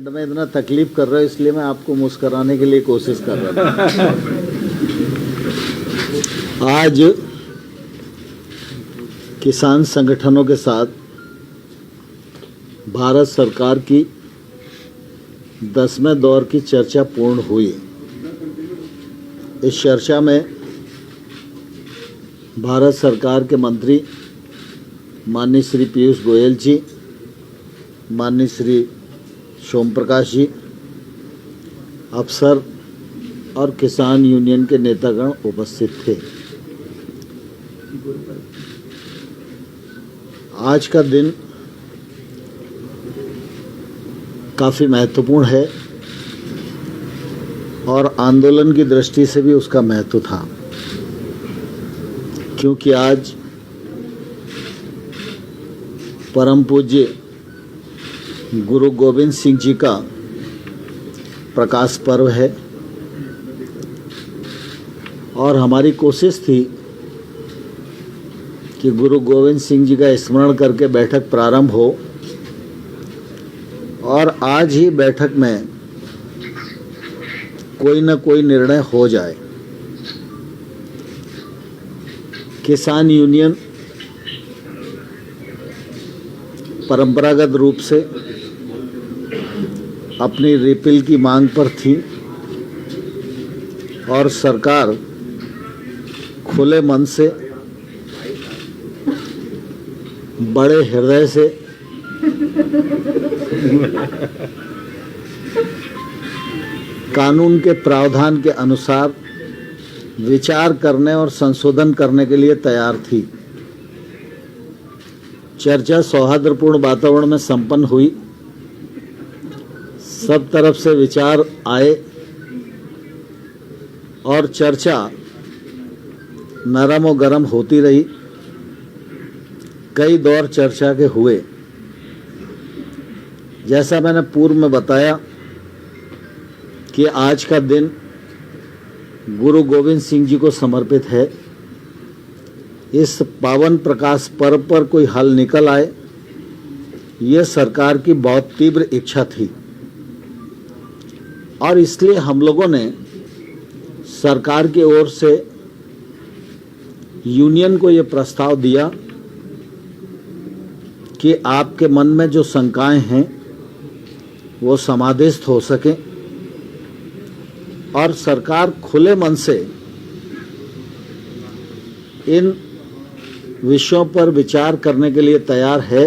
ठंड में इतना तकलीफ कर रहे हो, इसलिए मैं आपको मुस्कराने के लिए कोशिश कर रहा था। आज किसान संगठनों के साथ भारत सरकार की 10वें दौर की चर्चा पूर्ण हुई। इस चर्चा में भारत सरकार के मंत्री माननीय श्री पीयूष गोयल जी, माननीय श्री सोम प्रकाश जी, अफसर और किसान यूनियन के नेतागण उपस्थित थे। आज का दिन काफ़ी महत्वपूर्ण है और आंदोलन की दृष्टि से भी उसका महत्व था, क्योंकि आज परम पूज्य गुरु गोविंद सिंह जी का प्रकाश पर्व है और हमारी कोशिश थी कि गुरु गोविंद सिंह जी का स्मरण करके बैठक प्रारंभ हो और आज ही बैठक में कोई न कोई निर्णय हो जाए। किसान यूनियन परंपरागत रूप से अपनी रिपील की मांग पर थी और सरकार खुले मन से, बड़े हृदय से कानून के प्रावधान के अनुसार विचार करने और संशोधन करने के लिए तैयार थी। चर्चा सौहार्दपूर्ण वातावरण में संपन्न हुई। सब तरफ से विचार आए और चर्चा नरम और गरम होती रही। कई दौर चर्चा के हुए। जैसा मैंने पूर्व में बताया कि आज का दिन गुरु गोविंद सिंह जी को समर्पित है। इस पावन प्रकाश पर्व पर कोई हल निकल आए, यह सरकार की बहुत तीव्र इच्छा थी और इसलिए हम लोगों ने सरकार की ओर से यूनियन को यह प्रस्ताव दिया कि आपके मन में जो शंकाएं हैं वो समाधिस्थ हो सकें और सरकार खुले मन से इन विषयों पर विचार करने के लिए तैयार है।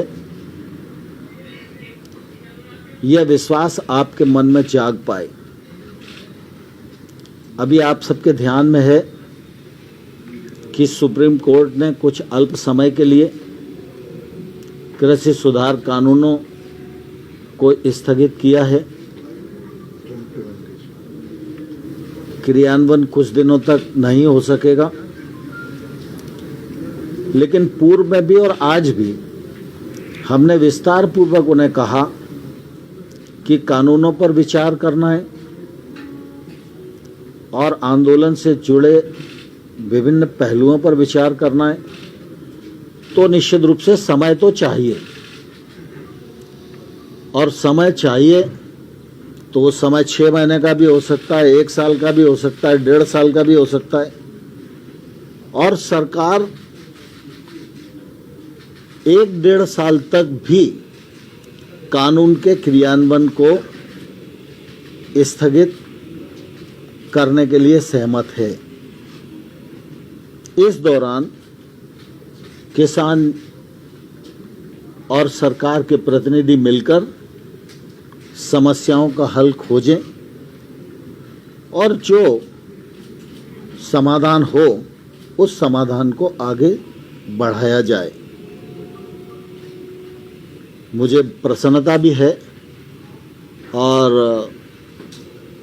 यह विश्वास आपके मन में जाग पाए। अभी आप सबके ध्यान में है कि सुप्रीम कोर्ट ने कुछ अल्प समय के लिए कृषि सुधार कानूनों को स्थगित किया है। क्रियान्वयन कुछ दिनों तक नहीं हो सकेगा, लेकिन पूर्व में भी और आज भी हमने विस्तार पूर्वक उन्हें कहा कि कानूनों पर विचार करना है और आंदोलन से जुड़े विभिन्न पहलुओं पर विचार करना है, तो निश्चित रूप से समय तो चाहिए और समय चाहिए तो वो समय 6 महीने का भी हो सकता है, 1 साल का भी हो सकता है, 1.5 साल का भी हो सकता है। और सरकार 1-1.5 साल तक भी कानून के क्रियान्वयन को स्थगित करने के लिए सहमत है। इस दौरान किसान और सरकार के प्रतिनिधि मिलकर समस्याओं का हल खोजें और जो समाधान हो उस समाधान को आगे बढ़ाया जाए। मुझे प्रसन्नता भी है और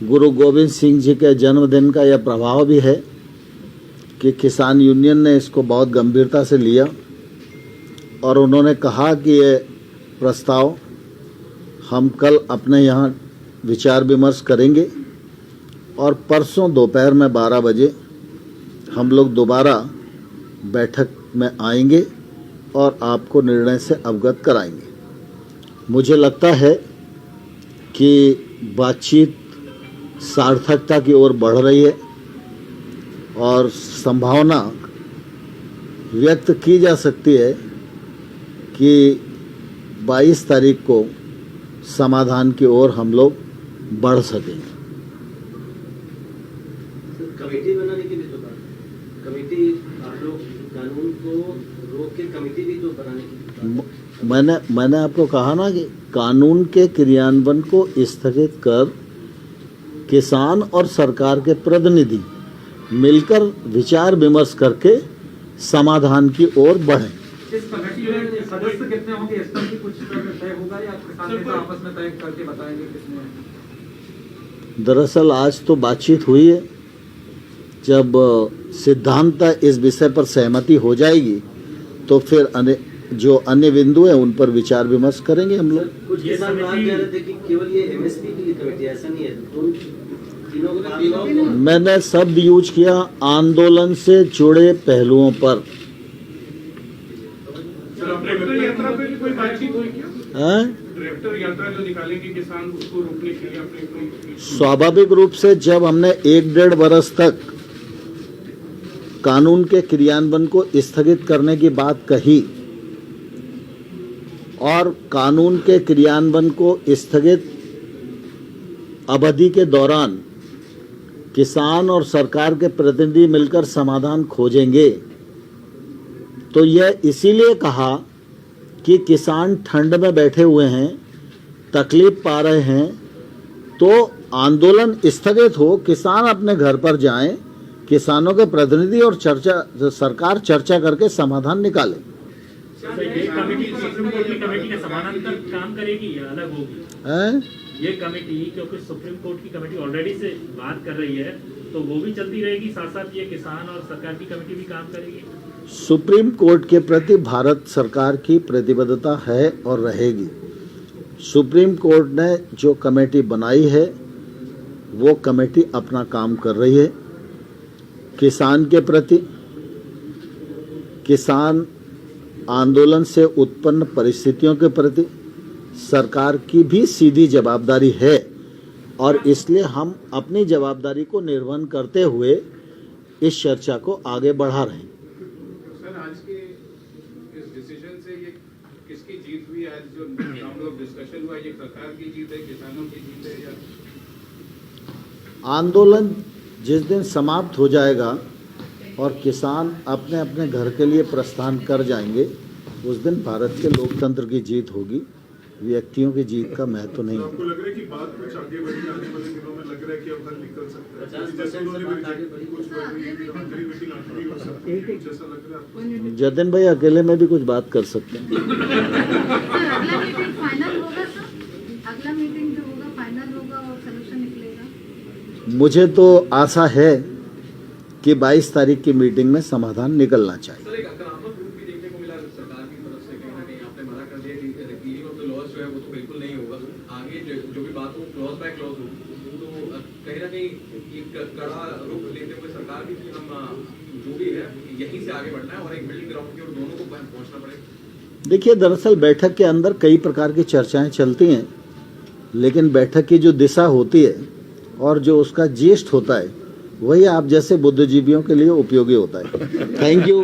गुरु गोविंद सिंह जी के जन्मदिन का यह प्रभाव भी है कि किसान यूनियन ने इसको बहुत गंभीरता से लिया और उन्होंने कहा कि ये प्रस्ताव हम कल अपने यहाँ विचार विमर्श करेंगे और परसों दोपहर में 12 बजे हम लोग दोबारा बैठक में आएंगे और आपको निर्णय से अवगत कराएंगे। मुझे लगता है कि बातचीत सार्थकता की ओर बढ़ रही है और संभावना व्यक्त की जा सकती है कि 22 तारीख को समाधान की ओर हम लोग बढ़ सकेंगे। कमेटी बनाने की भी तो बात, कमेटी आप लोग कानून को रोक के कमेटी भी तो बनाने की मैंने आपको कहा ना कि कानून के क्रियान्वयन को स्थगित कर किसान और सरकार के प्रतिनिधि मिलकर विचार विमर्श करके समाधान की ओर बढ़ें। इस कमेटी में सदस्य कितने होंगे, इसका भी कुछ तय होगा या किसान नेता आपस में तय करके बताएंगे कितने हैं? दरअसल आज तो बातचीत हुई है, जब सिद्धांततः इस विषय पर सहमति हो जाएगी तो फिर जो अन्य बिंदु है उन पर विचार विमर्श करेंगे हम लोग। कुछ किसान बात कह रहे थे कि केवल ये एमएसपी की कमेटी, ऐसा नहीं है, तीनों को मैंने शब्द यूज किया आंदोलन से जुड़े पहलुओं पर। ट्रैक्टर यात्रा पे कोई बातचीत हुई क्या? हैं? ट्रैक्टर यात्रा जो निकालेंगे किसान, उसको रोकने के लिए आपने कोई? स्वाभाविक रूप से जब हमने 1-1.5 वर्ष तक कानून के क्रियान्वयन को स्थगित करने की बात कही और कानून के क्रियान्वयन को स्थगित अवधि के दौरान किसान और सरकार के प्रतिनिधि मिलकर समाधान खोजेंगे, तो यह इसीलिए कहा कि किसान ठंड में बैठे हुए हैं, तकलीफ पा रहे हैं, तो आंदोलन स्थगित हो, किसान अपने घर पर जाएं, किसानों के प्रतिनिधि और सरकार चर्चा करके समाधान निकाले। ये कमेटी सुप्रीम कोर्ट की कमेटी का समानांतर काम करेगी या अलग होगी? हैं? ये कमेटी, क्योंकि सुप्रीम कोर्ट की कमेटी ऑलरेडी से बात कर रही है, तो वो भी चलती रहेगी, साथ साथ ये किसान और सरकार की कमेटी भी काम करेगी। सुप्रीम कोर्ट के प्रति भारत सरकार की प्रतिबद्धता है और रहेगी। सुप्रीम कोर्ट ने जो कमेटी बनाई है वो कमेटी अपना काम कर रही है। किसान के प्रति, किसान आंदोलन से उत्पन्न परिस्थितियों के प्रति सरकार की भी सीधी जवाबदारी है और इसलिए हम अपनी जवाबदारी को निर्वहन करते हुए इस चर्चा को आगे बढ़ा रहे हैं। सर, आज के इस डिसीजन से ये किसकी जीत हुई? आज जो राउंड ऑफ डिस्कशन हुआ, ये सरकार की जीत है, किसानों की जीत है या? आंदोलन जिस दिन समाप्त हो जाएगा और किसान अपने अपने घर के लिए प्रस्थान कर जाएंगे, उस दिन भारत के लोकतंत्र की जीत होगी, व्यक्तियों की जीत का महत्व नहीं है। आपको लग रहा है कि बात कुछ आगे बढ़ी, आने वाले दिनों में लग रहा है कि अब हल निकल सकता है? 50% से बात आगे बढ़ी। कुछ मंत्री मीटिंग आगे भी हो सकती है, कुछ ऐसा लग रहा है आपको? जतिन भाई अकेले में भी कुछ बात कर सकते हैं। अगला मीटिंग फाइनल होगा सर? अगला मीटिंग जो होगा फाइनल होगा और सलूशन निकलेगा? मुझे तो आशा है कि 22 तारीख की मीटिंग में समाधान निकलना चाहिए। सर, एक आक्रामक रूप भी देखने को मिला सरकार की तरफ से, कहीं ना कहीं आपने मना कर दिया कि रिपीलिंग ऑफ द लॉज जो है वो तो बिल्कुल नहीं होगा, आगे जो भी बात हो क्लॉज बाय क्लॉज हो, तो कहीं ना कहीं एक कड़ा रुख लेते हुए सरकार भी कि हम जो भी है यहीं से आगे बढ़ना है और एक मिडिल ग्राउंड की ओर दोनों को पहुंचना पड़ेगा। देखिए, दरअसल बैठक के अंदर कई प्रकार की चर्चाएं चलती हैं, लेकिन बैठक की जो दिशा होती है और जो उसका जेस्ट होता है वही आप जैसे बुद्धिजीवियों के लिए उपयोगी होता है। Thank you.